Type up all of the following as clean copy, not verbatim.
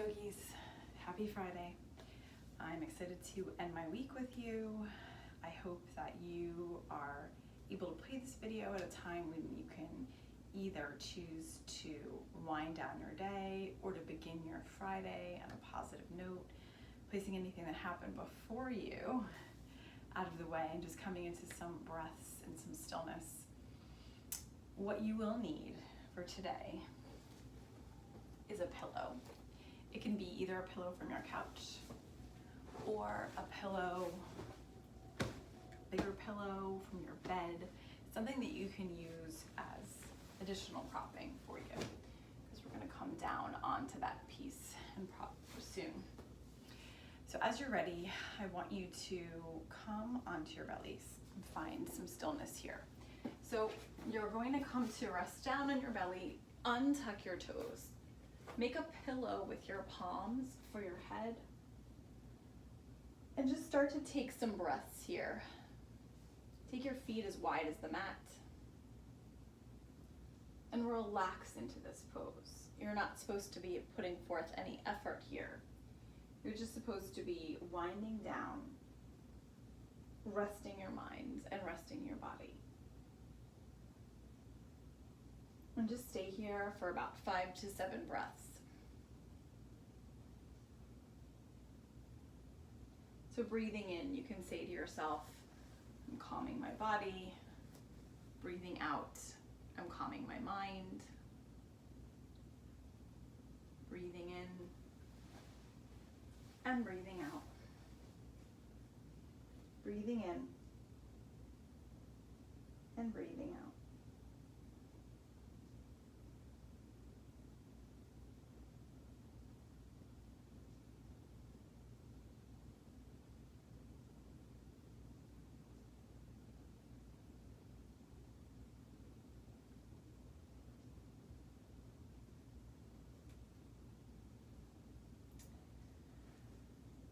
yogis, happy Friday. I'm excited to end my week with you. I hope that you are able to play this video at a time when you can either choose to wind down your day or to begin your Friday on a positive note, placing anything that happened before you out of the way and just coming into some breaths and some stillness. What you will need for today is a pillow. It can be either a pillow from your couch or a pillow, bigger pillow from your bed, something that you can use as additional propping for you, because we're going to come down onto that piece and prop soon. So as you're ready, I want you to come onto your bellies and find some stillness here. So you're going to come to rest down on your belly, untuck your toes. Make a pillow with your palms for your head. And just start to take some breaths here. Take your feet as wide as the mat. And relax into this pose. You're not supposed to be putting forth any effort here. You're just supposed to be winding down, resting your mind and resting your body. And just stay here for about 5 to 7 breaths. So breathing in, you can say to yourself, I'm calming my body. Breathing out, I'm calming my mind. Breathing in and breathing out. Breathing in and breathing out.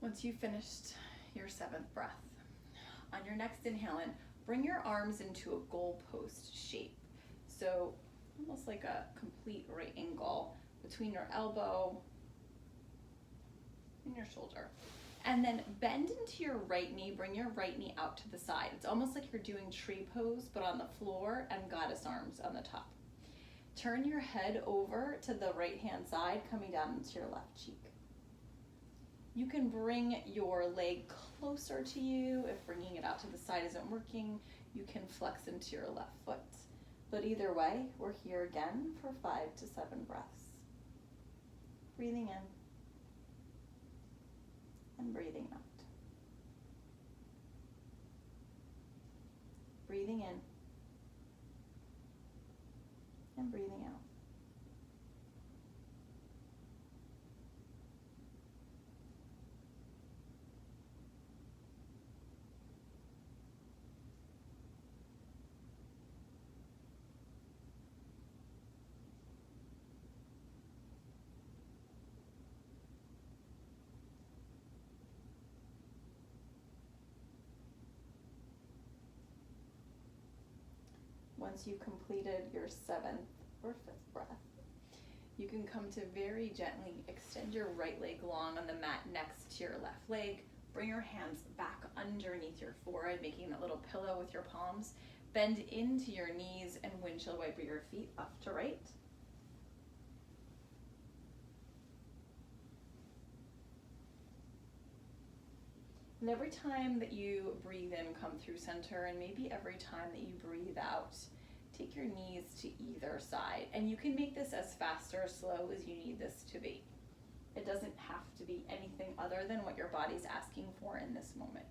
Once you've finished your 7th breath, on your next inhale in, bring your arms into a goalpost shape. So almost like a complete right angle between your elbow and your shoulder. And then bend into your right knee, bring your right knee out to the side. It's almost like you're doing tree pose, but on the floor, and goddess arms on the top. Turn your head over to the right hand side, coming down into your left cheek. You can bring your leg closer to you. If bringing it out to the side isn't working, you can flex into your left foot. But either way, we're here again for 5 to 7 breaths. Breathing in and breathing out. Breathing in and breathing out. Once you've completed your 7th or 5th breath, you can come to very gently extend your right leg long on the mat next to your left leg. Bring your hands back underneath your forehead, making that little pillow with your palms. Bend into your knees and windshield wiper your feet left to right. And every time that you breathe in, come through center, and maybe every time that you breathe out, take your knees to either side. And you can make this as fast or slow as you need this to be. It doesn't have to be anything other than what your body's asking for in this moment.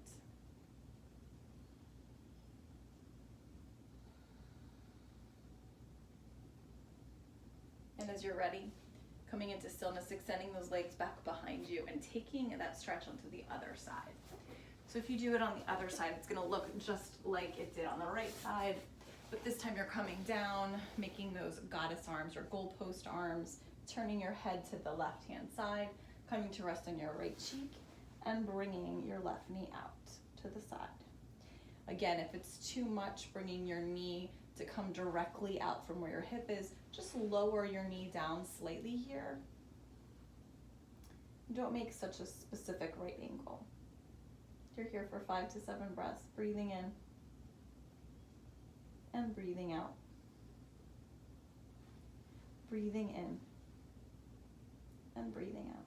And as you're ready, coming into stillness, extending those legs back behind you and taking that stretch onto the other side. So if you do it on the other side, it's going to look just like it did on the right side, but this time you're coming down, making those goddess arms or goalpost arms, turning your head to the left-hand side, coming to rest on your right cheek, and bringing your left knee out to the side. Again, if it's too much, bringing your knee to come directly out from where your hip is, just lower your knee down slightly here. Don't make such a specific right angle. You're here for 5 to 7 breaths, breathing in and breathing out. Breathing in and breathing out.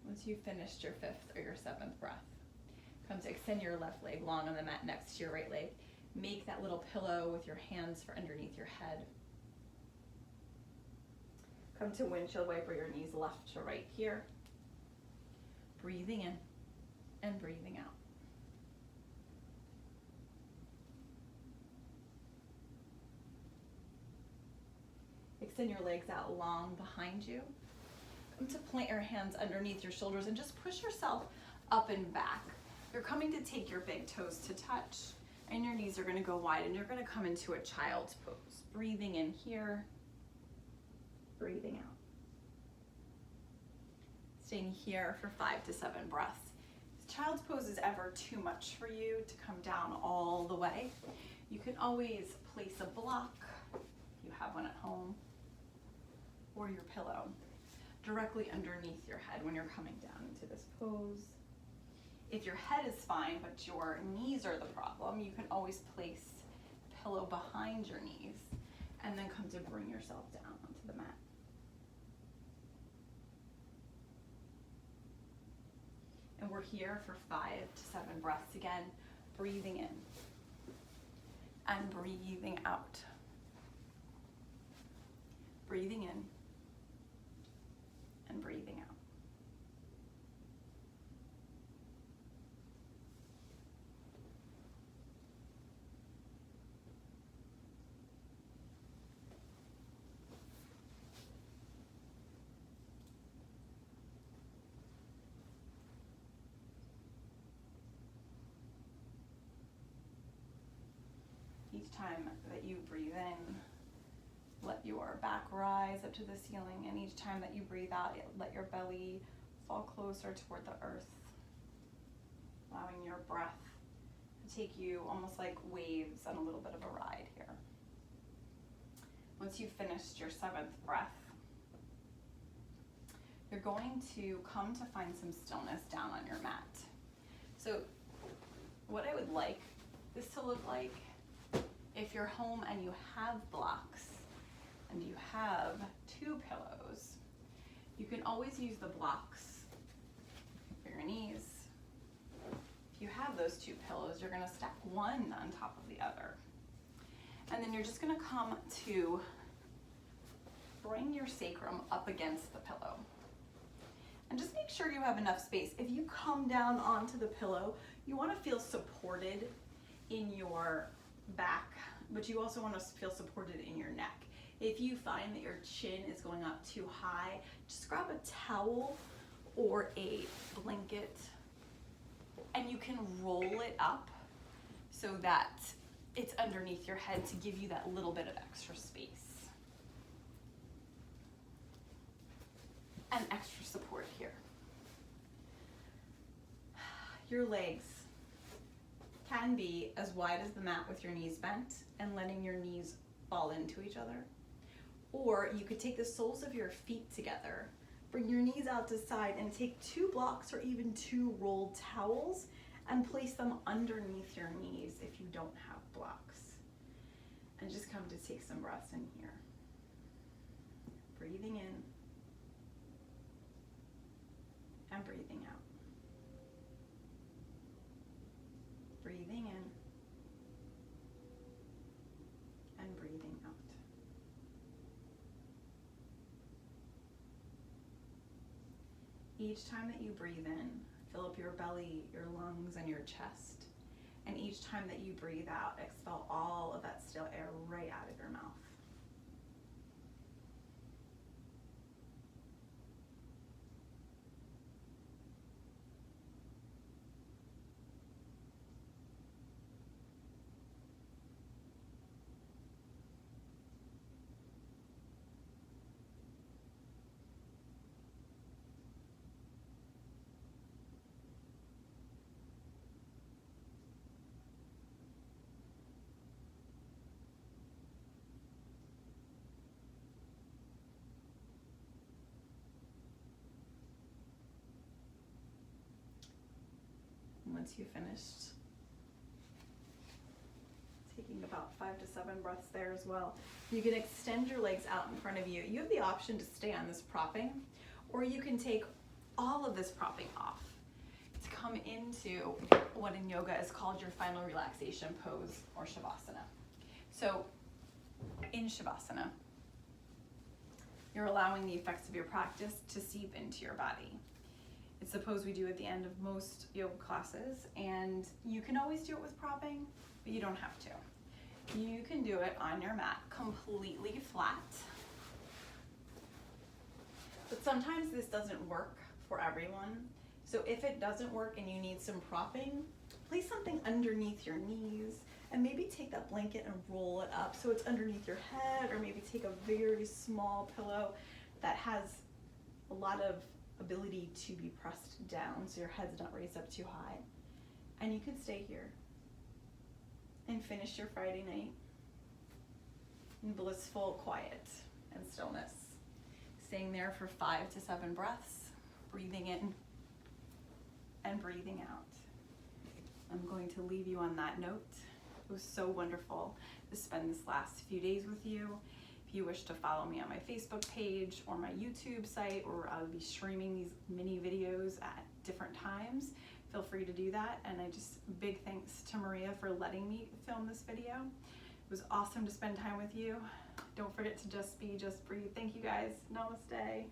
Once you've finished your 5th or your 7th breath, come to extend your left leg long on the mat next to your right leg. Make that little pillow with your hands for underneath your head. Come to windshield wiper your knees left to right here. Breathing in and breathing out. Extend your legs out long behind you. Come to plant your hands underneath your shoulders and just push yourself up and back. You're coming to take your big toes to touch, and your knees are going to go wide, and you're going to come into a child's pose. Breathing in here, breathing out. Staying here for 5 to 7 breaths. If child's pose is ever too much for you to come down all the way, you can always place a block, if you have one at home, or your pillow directly underneath your head when you're coming down into this pose. If your head is fine, but your knees are the problem, you can always place a pillow behind your knees and then come to bring yourself down onto the mat. And we're here for 5 to 7 breaths again, breathing in and breathing out. Breathing in and breathing out. Each time that you breathe in, let your back rise up to the ceiling, and each time that you breathe out, let your belly fall closer toward the earth, allowing your breath to take you almost like waves on a little bit of a ride here. Once you've finished your 7th breath, you're going to come to find some stillness down on your mat. So what I would like this to look like, if you're home and you have blocks and you have 2 pillows, you can always use the blocks for your knees. If you have those 2 pillows, you're gonna stack one on top of the other. And then you're just gonna come to bring your sacrum up against the pillow. And just make sure you have enough space. If you come down onto the pillow, you wanna feel supported in your back, but you also wanna feel supported in your neck. If you find that your chin is going up too high, just grab a towel or a blanket and you can roll it up so that it's underneath your head to give you that little bit of extra space and extra support here. Your legs can be as wide as the mat with your knees bent and letting your knees fall into each other. Or you could take the soles of your feet together, bring your knees out to side, and take 2 blocks or even 2 rolled towels and place them underneath your knees if you don't have blocks. And just come to take some breaths in here. Breathing in and breathing out. Breathing in and breathing out. Each time that you breathe in, fill up your belly, your lungs, and your chest. And each time that you breathe out, expel all of that stale air right out of your mouth. once you finished. Taking about 5 to 7 breaths there as well. You can extend your legs out in front of you. You have the option to stay on this propping, or you can take all of this propping off to come into what in yoga is called your final relaxation pose, or Shavasana. So in Shavasana, you're allowing the effects of your practice to seep into your body. It's the pose we do at the end of most yoga classes, and you can always do it with propping, but you don't have to. You can do it on your mat completely flat. But sometimes this doesn't work for everyone. So if it doesn't work and you need some propping, place something underneath your knees and maybe take that blanket and roll it up so it's underneath your head, or maybe take a very small pillow that has a lot of ability to be pressed down so your head's not raised up too high. And you can stay here and finish your Friday night in blissful quiet and stillness. Staying there for 5 to 7 breaths, breathing in and breathing out. I'm going to leave you on that note. It was so wonderful to spend this last few days with you. If you wish to follow me on my Facebook page or my YouTube site, or I'll be streaming these mini videos at different times, feel free to do that. And big thanks to Maria for letting me film this video. It was awesome to spend time with you. Don't forget to just be, just breathe. Thank you guys. Namaste.